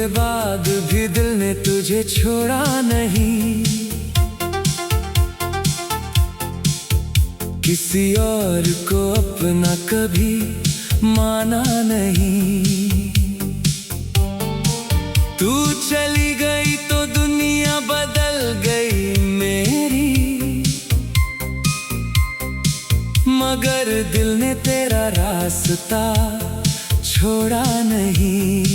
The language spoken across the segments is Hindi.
बाद भी दिल ने तुझे छोड़ा नहीं, किसी और को अपना कभी माना नहीं। तू चली गई तो दुनिया बदल गई मेरी, मगर दिल ने तेरा रास्ता छोड़ा नहीं।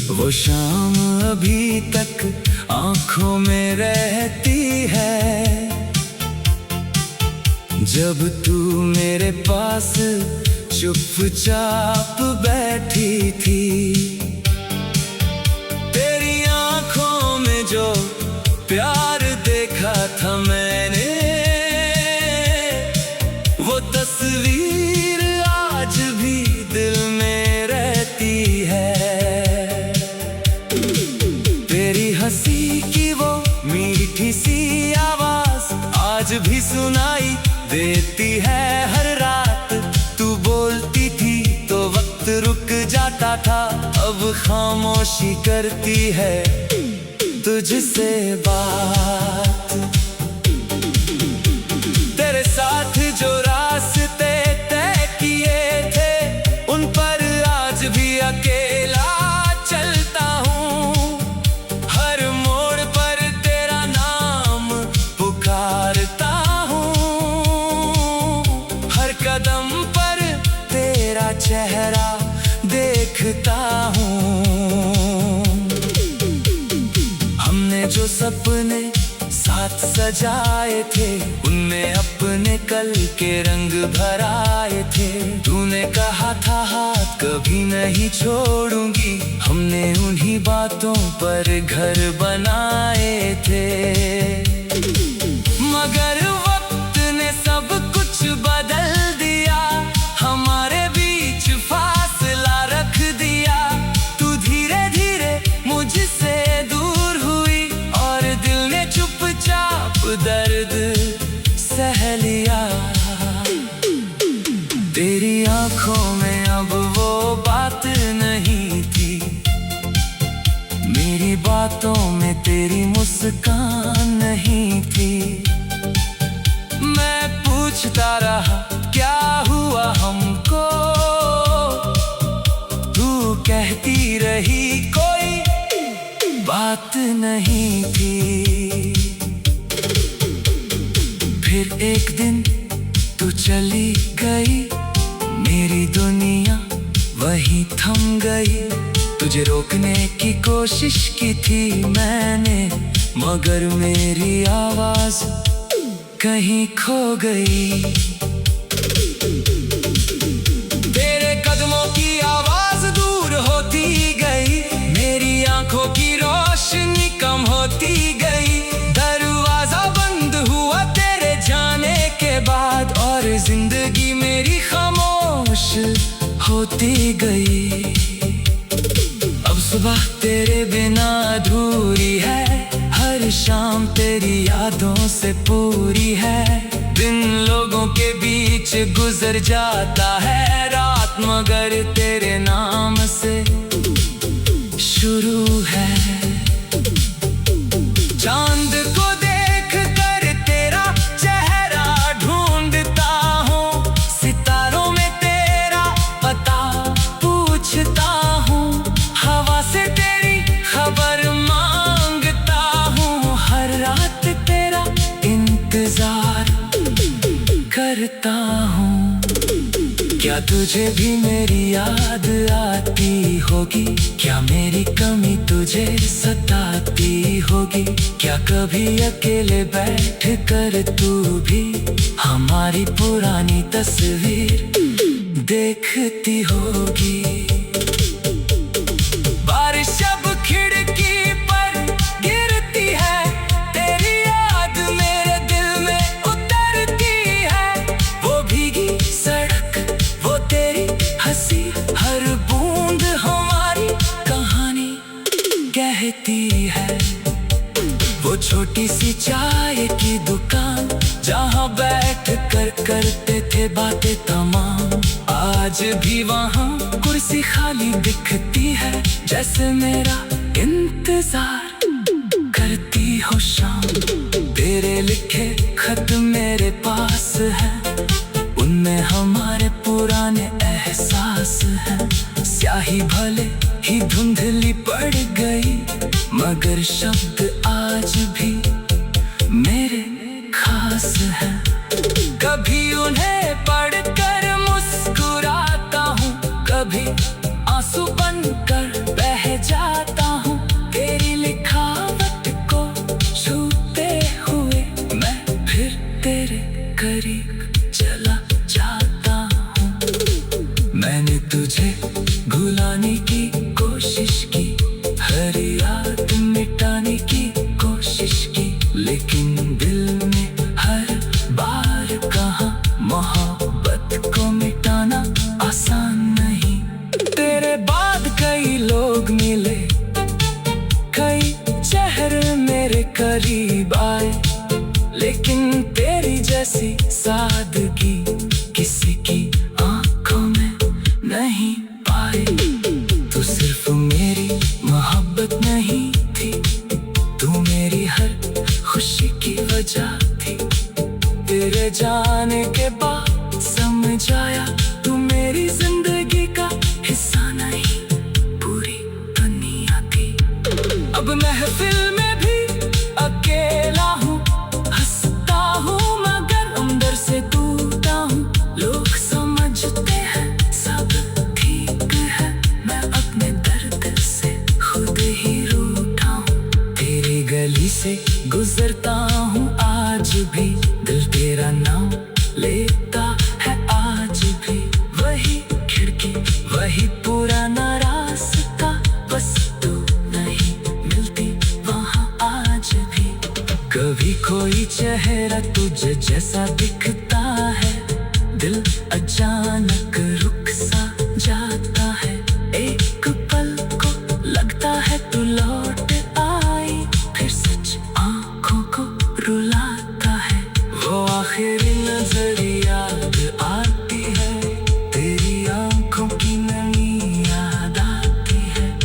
वो शाम अभी तक आंखों में रहती है, जब तू मेरे पास चुपचाप बैठी थी। तेरी आंखों में जो प्यार देखा था मैंने, वो तस्वीर आज भी दिल में रहती है। तेरी हंसी की वो मीठी सी आवाज आज भी सुनाई देती है हर रात। तू बोलती थी तो वक्त रुक जाता था, अब खामोशी करती है तुझसे बात। तेरे साथ जो रास्ते तय किए थे, उन पर आज भी अकेला चलता हूँ। हर मोड़ पर तेरा नाम पुकारता हूँ, हर कदम पर तेरा चेहरा देखता हूँ। हमने जो सपने साथ सजाए थे, उनमें अपने कल के रंग भराए थे। तूने कहा था हाथ कभी नहीं छोड़ूंगी, हमने उन्हीं बातों पर घर बनाए थे। मगर वक्त ने सब कुछ बदल दिया, हमारे बीच फासला रख दिया। तू धीरे धीरे मुझसे दूर हुई और दिल ने चुपचाप दर्द सह लिया। तेरी आंखों में अब वो बात नहीं थी, मेरी बातों में तेरी मुस्कान नहीं थी। मैं पूछता रहा क्या हुआ हमको, तू कहती रही कोई बात नहीं थी। फिर एक दिन तू चली गई, मेरी दुनिया वहीं थम गई। तुझे रोकने की कोशिश की थी मैंने, मगर मेरी आवाज कहीं खो गई। तेरे कदमों की आवाज दूर होती गई, मेरी आंखों की रोशनी कम होती गई। दरवाजा बंद हुआ तेरे जाने के बाद, और जिंदगी मेरी खामोश होती गई। अब सुबह तेरे बिना अधूरी है, हर शाम तेरी यादों से पूरी है। दिन लोगों के बीच गुजर जाता है, रात मगर तेरे नाम से शुरू है। चांद को देख कर तेरा चेहरा ढूंढता हूँ, सितारों में तेरा पता पूछता हूँ। हवा से तेरी खबर मांगता हूँ, हर रात तेरा इंतजार करता हूँ। क्या तुझे भी मेरी याद आती होगी, क्या मेरी कमी तुझे सताती होगी। क्या कभी अकेले बैठ कर तू भी हमारी पुरानी तस्वीर देखती होगी। बारिश अब खिड़की पर गिरती है, तेरी याद मेरे दिल में उतरती है। वो भीगी सड़क, वो तेरी हंसी, हर बूंद हमारी कहानी कहती है। वो छोटी सी चाय की दुकान, जहाँ बैठ कर करते थे बातें तमाम, आज भी वहाँ कुर्सी खाली दिखती है, जैसे मेरा इंतजार करती हो शाम। तेरे लिखे खत मेरे पास है, उनमें हमारे पुराने एहसास हैं। स्याही भले ही धुंधली पड़ गई, मगर शब्द आज भी मेरे खास हैं। कभी उन्हें पढ़कर मुस्कुराता हूँ, कभी आंसू बनकर बह जाता हूँ। तेरी लिखावट को छूते हुए मैं फिर तेरे करीब चला जाता हूँ। मैंने तुझे भुलाने की कोशिश की, हर याद मिटाने की कोशिश की, लेकिन दिल में हर बार कहा मोहब्बत को मिटाना आसान नहीं। तेरे बाद कई लोग मिले, कई चेहरे मेरे करीब आए, लेकिन तेरी जैसी सादगी किसी की आंखों में नहीं पाए। तू सिर्फ मेरी मोहब्बत नहीं थी, तू मेरी हर खुशी की वजह थी। तेरे जाने के बाद समझ आया, तू मेरी जिंदगी का हिस्सा नहीं, पूरी दुनिया थी। अब महफिल में भी अकेला हूँ, हंसता हूँ मगर अंदर से टूटा हूँ। लोग समझते हैं सब ठीक है, मैं अपने दर्द से खुद ही रूठा हूँ। तेरी गली से गुजरता हूँ आज भी, दिल तेरा नाम लेता है आज भी। वही खिड़की, वही पुराना रास्ता, बस तू नहीं मिलती वहाँ आज भी। कभी कोई चेहरा तुझे जैसा दिखता है, दिल अचानक रुक सा जाता है। एक पल को लगता है तू लौट आई, फिर सच आंखों को रुलाता है। वो आखिरी नजर याद आती है, तेरी आंखों की नमी याद आती है।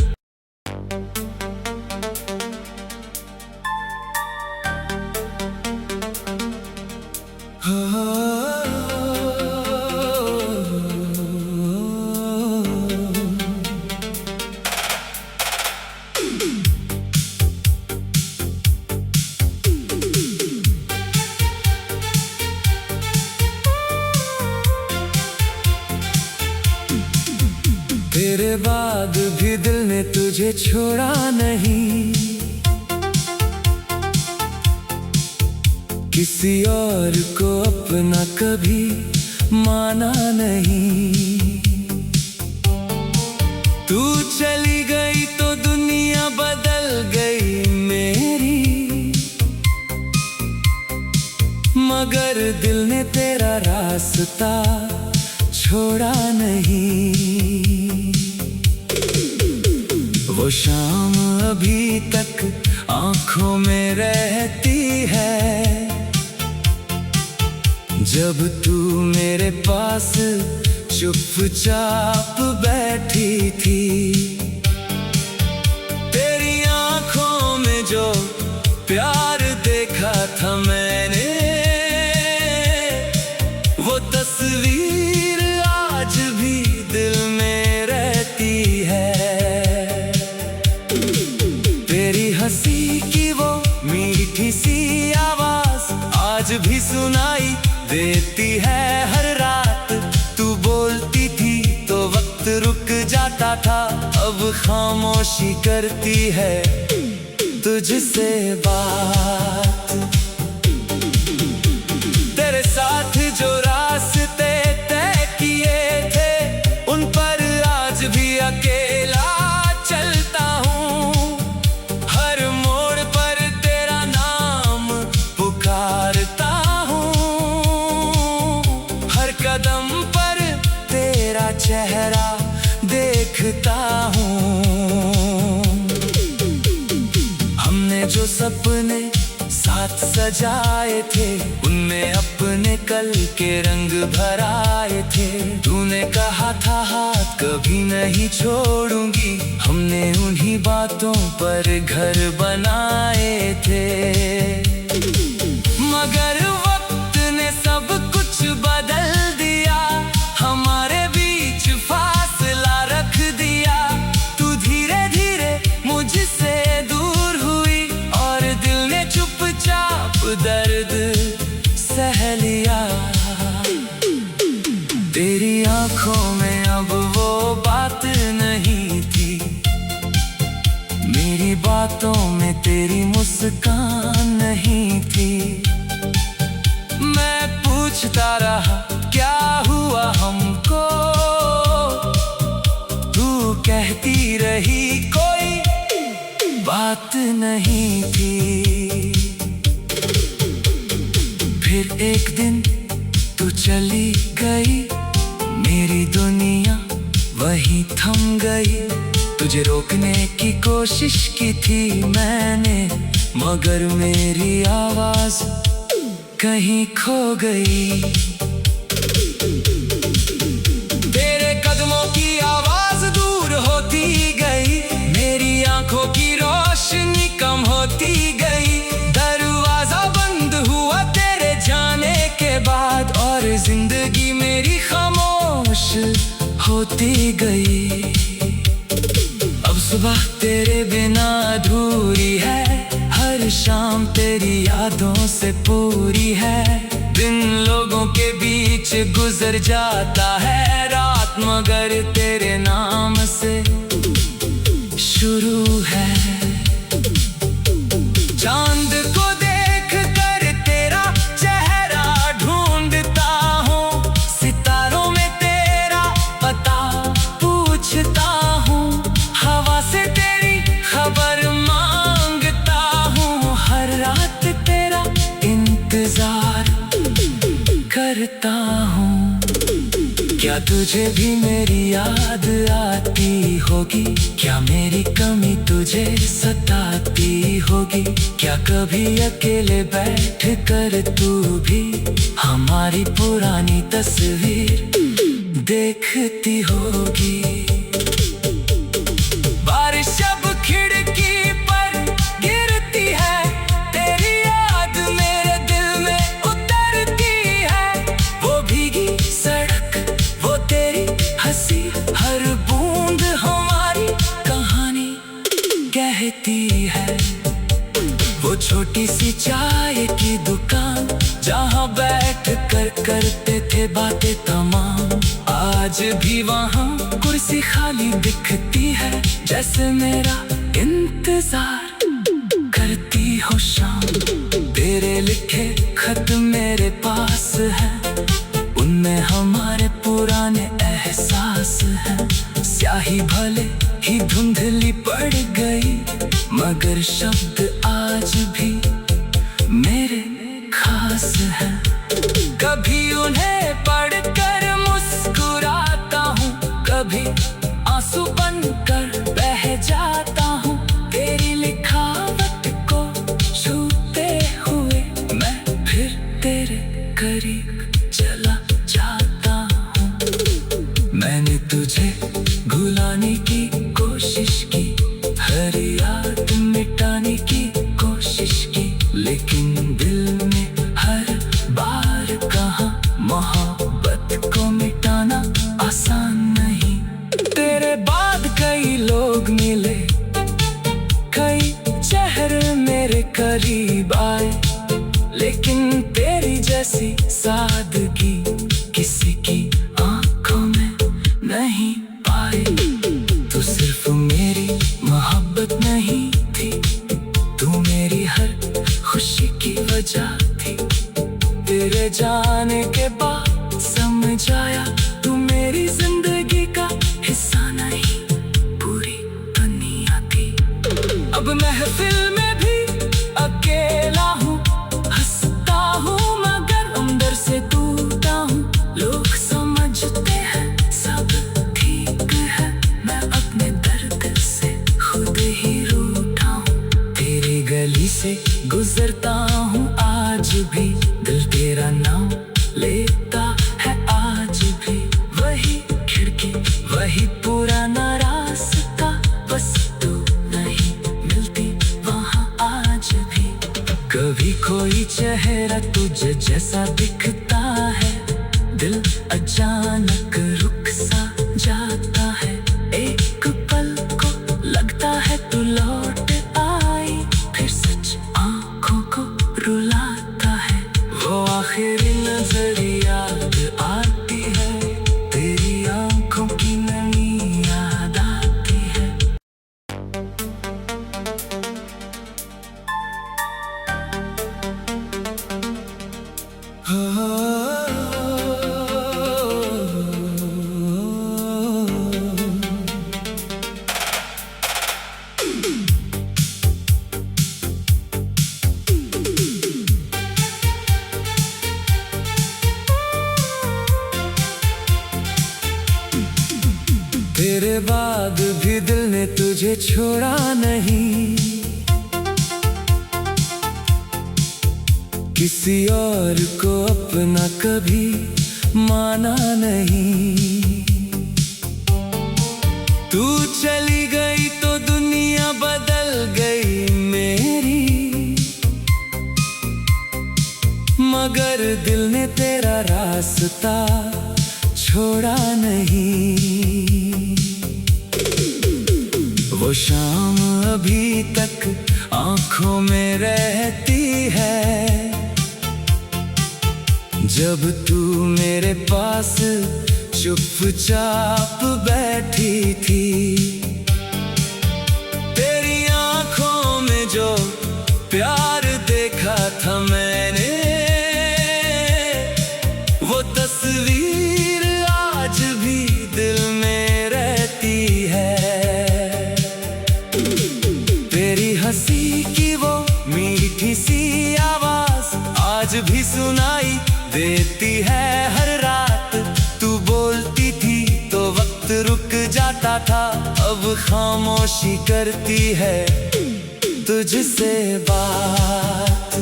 तेरे बाद भी दिल ने तुझे छोड़ा नहीं, किसी और को अपना कभी माना नहीं। तू चली गई तो दुनिया बदल गई मेरी, मगर दिल ने तेरा रास्ता छोड़ा नहीं। वो शाम अभी तक आंखों में रहती है, जब तू मेरे पास चुपचाप बैठी थी। तेरी आंखों में जो प्यार देखा था मैंने, वो तस्वीर आज भी दिल में रहती है। तेरी हंसी की वो मीठी सी आवाज आज भी सुनाई देती है हर रात। तू बोलती थी तो वक्त रुक जाता था, अब खामोशी करती है तुझसे बात। तेरे साथ जो रास्ते तय किए थे, उन पर आज भी अकेला चलता हूँ। हर मोड़ पर तेरा नाम पुकारता हूँ, हर कदम पर तेरा चेहरा देखता हूँ। हमने जो सपने साथ सजाए थे, उनमें अपने कल के रंग भराए थे। तूने कहा था हाथ कभी नहीं छोड़ूंगी, हमने उन्हीं बातों पर घर बनाए थे। मगर वक्त ने सब कुछ बदल दिया, हमारे बीच फासला रख दिया। तू धीरे धीरे मुझसे दूर हुई और दिल ने चुपचाप दर्द सह लिया। तेरी आंखों में अब वो बात नहीं थी, मेरी बातों में तेरी मुस्कान नहीं थी। मैं पूछता रहा क्या हुआ हमको, तू कहती रही कोई बात नहीं थी। फिर एक दिन तू चली गई, मेरी दुनिया वहीं थम गई। तुझे रोकने की कोशिश की थी मैंने, मगर मेरी आवाज कहीं खो गई। तेरे कदमों की आवाज दूर होती गई, मेरी आंखों की रोशनी कम होती गई। दरवाजा बंद हुआ तेरे जाने के बाद, और जिंदगी मेरी खामोश होती गई। अब सुबह तेरे बिना अधूरी है, हर शाम तेरी यादों से पूरी है। दिन लोगों के बीच गुजर जाता है, रात मगर तेरे नाम से शुरू है। चांद को देख कर तेरा चेहरा ढूंढता हूँ, सितारों में तेरा पता पूछता हूँ। हवा से तेरी खबर मांगता हूँ, हर रात तेरा इंतजार करता हूँ। क्या तुझे भी मेरी याद आती होगी, क्या मेरी कमी तुझे सताती होगी। क्या कभी अकेले बैठ कर तू भी हमारी पुरानी तस्वीर देखती होगी। बारिश अब खिड़की पर गिरती है, तेरी याद मेरे दिल में उतरती है। वो भीगी सड़क, वो तेरी हंसी, हर बूंद हमारी कहानी कहती है। वो छोटी सी चाय की दुकान, जहाँ बैठ कर करते थे बातें तमाम, आज भी वहाँ कुर्सी खाली दिखती है। जैसे मेरा इंतजार करती हो शाम। तेरे लिखे खत मेरे पास है, उनमें हमारे पुराने एहसास हैं। स्याही भले ही धुंधली पड़ गई, मगर शब्द आज भी मेरे खास हैं। कभी उन्हें पढ़कर मुस्कुराता हूँ, कभी आंसू बनकर बह जाता हूँ। तेरी लिखावट को छूते हुए मैं फिर तेरे करीब चला जाता हूँ। मैंने तुझे भुलाने की कोशिश की, हर याद मिटाने की कोशिश की, लेकिन दिल में हर बार कहा मोहब्बत को मिटाना आसान नहीं। तेरे बाद कई लोग मिले, कई चेहरे मेरे करीब आए, लेकिन तेरी जैसी सादगी किसी की आंखों में नहीं पाई। तू सिर्फ मेरी मोहब्बत नहीं थी, तू मेरी हर खुशी की वजह थी। तेरे जाने के बाद समझ आया, तू मेरी जिंदगी का हिस्सा नहीं, पूरी दुनिया थी। अब महफिल में भी अकेला हूँ, हंसता हूँ मगर अंदर से टूटा हूँ। लोग समझते हैं सब ठीक है, मैं अपने दर्द से खुद ही रूठा हूँ। तेरी गली से गुजरता हूँ आज भी, दिल तेरा नाम लेता है आज भी। कोई चेहरा तुझे जैसा दिखता है, दिल अचानक रुक सा जाता है। एक पल को लगता है तू लौट आई, फिर सच आंखों को रुलाता है। वो आखिरी नजर याद आती है, तेरी आंखों की नमी याद आती है। तेरे बाद भी दिल ने तुझे छोड़ा नहीं, किसी और को अपना कभी माना नहीं। तू चली गई तो दुनिया बदल गई मेरी, मगर दिल ने तेरा रास्ता छोड़ा नहीं। वो शाम अभी तक आंखों में रहती है, जब तू मेरे पास चुपचाप बैठी थी। तेरी आंखों में जो प्यार देखा था मैंने, वो तस्वीर आज भी दिल में रहती है। तेरी हंसी की वो मीठी सी आवाज आज भी सुनाई देती है हर रात। तू बोलती थी तो वक्त रुक जाता था, अब खामोशी करती है तुझसे बात।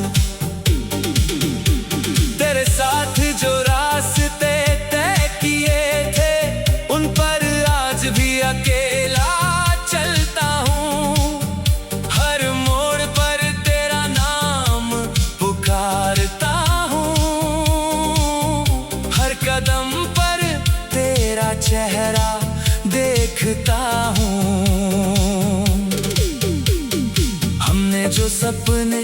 तेरे साथ जो रास्ते तय किए थे, उन पर आज भी अकेला चलता हूँ। हर मोड़ पर तेरा नाम पुकारता हूँ, हर कदम पर तेरा चेहरा देखता हूँ। हमने जो सपने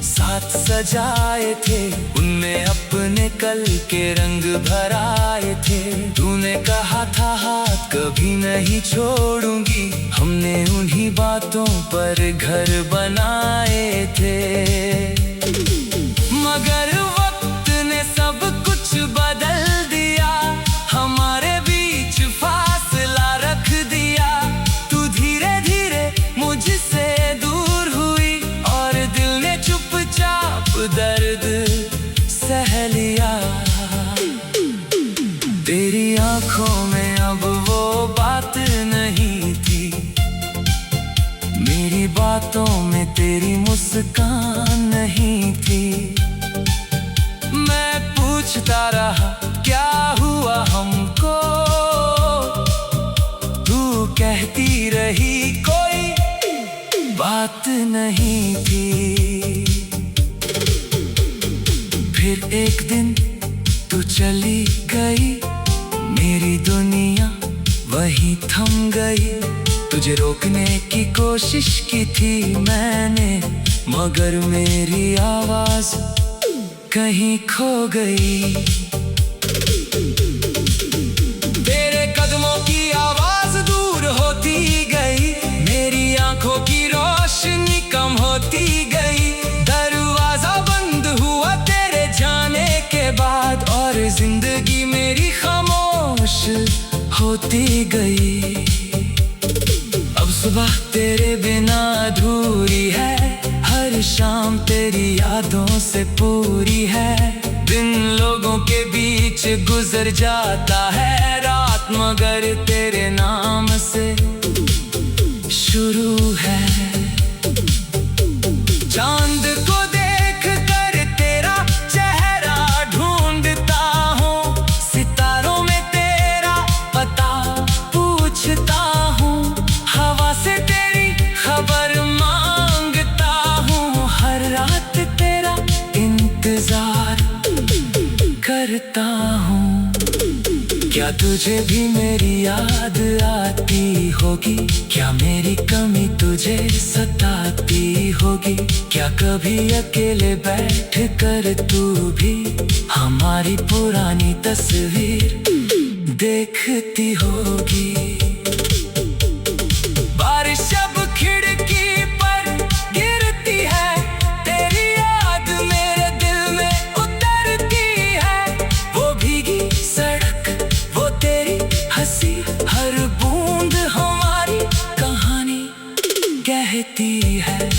साथ सजाए थे, उनमें अपने कल के रंग भराए थे। तूने कहा था हाथ कभी नहीं छोड़ूंगी, हमने उन्हीं बातों पर घर बनाए थे। मगर वक्त ने सब कुछ बदल दिया, हमारे बीच फासला रख दिया। तू धीरे धीरे मुझसे दूर हुई, और दिल ने चुपचाप दर्द सह लिया। तेरी आंखों में अब वो बात नहीं थी, मेरी बातों में तेरी मुस्कान नहीं थी। मैं पूछता रहा क्या हुआ हमको, तू कहती रही कोई बात नहीं थी। फिर एक दिन तू चली गई, मेरी दुनिया वहीं थम गई। तुझे रोकने की कोशिश की थी मैंने, मगर मेरी आवाज कहीं खो गई। तेरे कदमों की आवाज दूर होती गई, मेरी आंखों की रोशनी कम होती गई। दरवाजा बंद हुआ तेरे जाने के बाद, और जिंदगी मेरी खामोश होती गई। अब सुबह तेरे बिना अधूरी है, हर शाम तेरी यादों से पूरी है। दिन लोगों के बीच गुजर जाता है, रात मगर तेरे नाम से शुरू है। चांद को देख कर तेरा चेहरा ढूंढता हूँ, सितारों में तेरा पता पूछता हूँ। हवा से तेरी खबर मांगता हूँ, हर रात तेरा करता हूँ। क्या तुझे भी मेरी याद आती होगी? क्या मेरी कमी तुझे सताती होगी? क्या कभी अकेले बैठ कर तू भी हमारी पुरानी तस्वीर देखती होगी? बारिश अब खिड़की पर गिरती है, तेरी याद मेरे दिल में उतरती है। वो भीगी सड़क, वो तेरी हंसी, हर बूंद हमारी कहानी कहती है।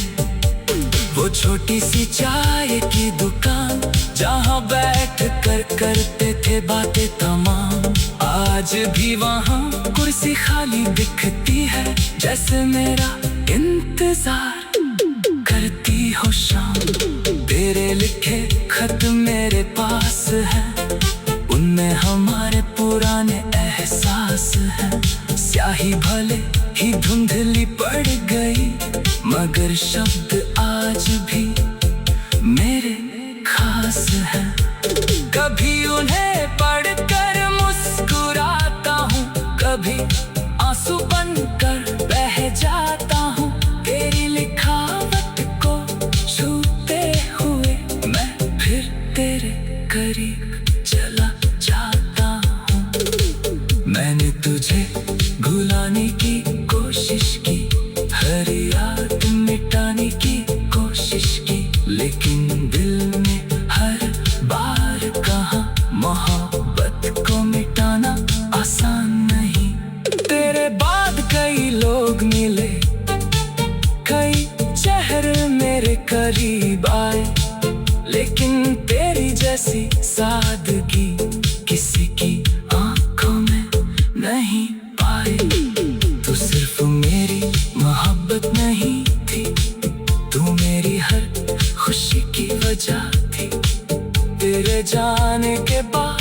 वो छोटी सी चाय की दुकान जहाँ बैठ कर करते थे बातें तमाम, आज भी वहाँ कुर्सी खाली दिखती है, जैसे मेरा इंतजार करती हो शाम। तेरे लिखे खत मेरे पास है, उनमें हमारे पुराने एहसास हैं। स्याही भले ही धुंधली पड़ गई, मगर शब्द आज भी मेरे खास हैं। कभी उन्हें पढ़कर मुस्कुराता हूँ, कभी आंसू बनकर बह जाता हूँ। तेरी लिखावट को छूते हुए मैं फिर तेरे करीब चला जाता हूँ। मैंने तुझे भुलाने की कोशिश की, हर याद मिटाने की कोशिश की, लेकिन दिल में हर बार कहा मोहब्बत को मिटाना आसान नहीं। तेरे बाद कई लोग मिले, कई चेहरे मेरे करीब आए, लेकिन तेरी जैसी सादगी किसी की आंखों में नहीं पाई। तू सिर्फ मेरी मोहब्बत नहीं थी, तू मेरी हर खुशी की वजह थी। तेरे जाने के बाद